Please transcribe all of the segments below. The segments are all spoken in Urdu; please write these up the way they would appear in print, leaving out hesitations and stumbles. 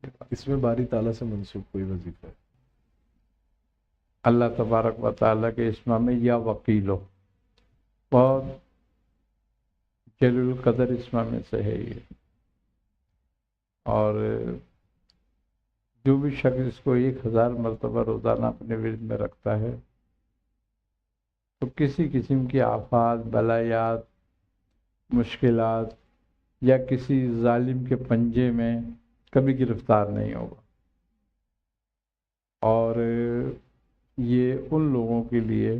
اس میں باری تعالیٰ سے منسوب کوئی وظیفہ ہے؟ اللہ تبارک و تعالیٰ کے اسم میں یا وکیل ہو، بہت جلیل القدر اسم میں سے ہے یہ، اور جو بھی شخص اس کو 1000 مرتبہ روزانہ اپنے ورد میں رکھتا ہے تو کسی قسم کی آفات، بلایات، مشکلات یا کسی ظالم کے پنجے میں کبھی گرفتار نہیں ہوگا۔ اور یہ ان لوگوں کے لیے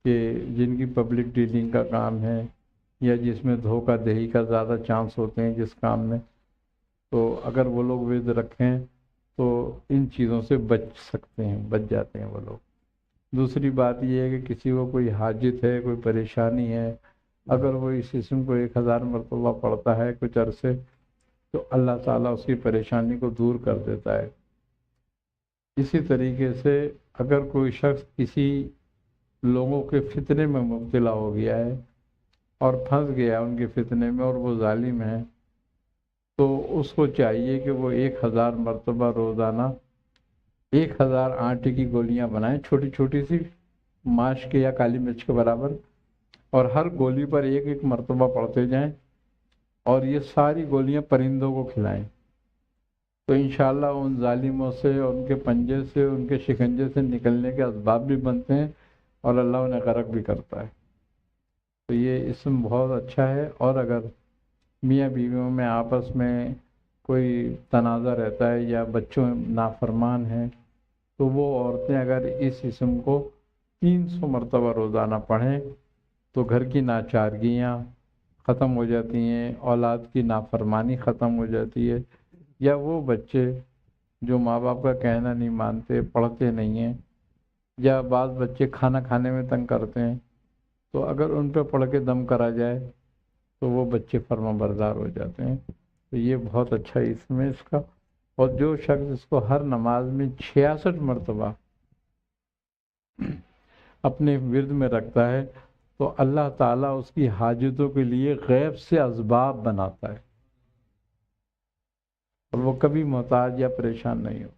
کہ جن کی پبلک ڈیلنگ کا کام ہے یا جس میں دھوکہ دہی کا زیادہ چانس ہوتے ہیں جس کام میں، تو اگر وہ لوگ ورد رکھیں تو ان چیزوں سے بچ سکتے ہیں، بچ جاتے ہیں وہ لوگ۔ دوسری بات یہ ہے کہ کسی کو کوئی حاجت ہے، کوئی پریشانی ہے، اگر وہ اس اسم کو 1000 مرتبہ پڑھتا ہے کچھ عرصے، تو اللہ تعالیٰ اس کی پریشانی کو دور کر دیتا ہے۔ اسی طریقے سے اگر کوئی شخص کسی لوگوں کے فتنے میں مبتلا ہو گیا ہے اور پھنس گیا ان کے فتنے میں اور وہ ظالم ہے، تو اس کو چاہیے کہ وہ 1000 مرتبہ روزانہ 1000 آٹے کی گولیاں بنائیں، چھوٹی چھوٹی سی، ماش کے یا کالی مرچ کے برابر، اور ہر گولی پر 1 مرتبہ پڑھتے جائیں، اور یہ ساری گولیاں پرندوں کو کھلائیں، تو انشاءاللہ ان ظالموں سے، ان کے پنجے سے، ان کے شکنجے سے نکلنے کے اسباب بھی بنتے ہیں اور اللہ انہیں غرق بھی کرتا ہے۔ تو یہ اسم بہت اچھا ہے، اور اگر میاں بیویوں میں آپس میں کوئی تنازع رہتا ہے یا بچوں نافرمان ہیں، تو وہ عورتیں اگر اس اسم کو 300 مرتبہ روزانہ پڑھیں تو گھر کی ناچارگیاں ختم ہو جاتی ہیں، اولاد کی نافرمانی ختم ہو جاتی ہے، یا وہ بچے جو ماں باپ کا کہنا نہیں مانتے، پڑھتے نہیں ہیں، یا بعض بچے کھانا کھانے میں تنگ کرتے ہیں، تو اگر ان پہ پڑھ کے دم کرا جائے تو وہ بچے فرما بردار ہو جاتے ہیں۔ تو یہ بہت اچھا اسم ہے اس کا، اور جو شخص اس کو ہر نماز میں 66 مرتبہ اپنے ورد میں رکھتا ہے تو اللہ تعالیٰ اس کی حاجتوں کے لیے غیب سے اسباب بناتا ہے، اور وہ کبھی محتاج یا پریشان نہیں ہو۔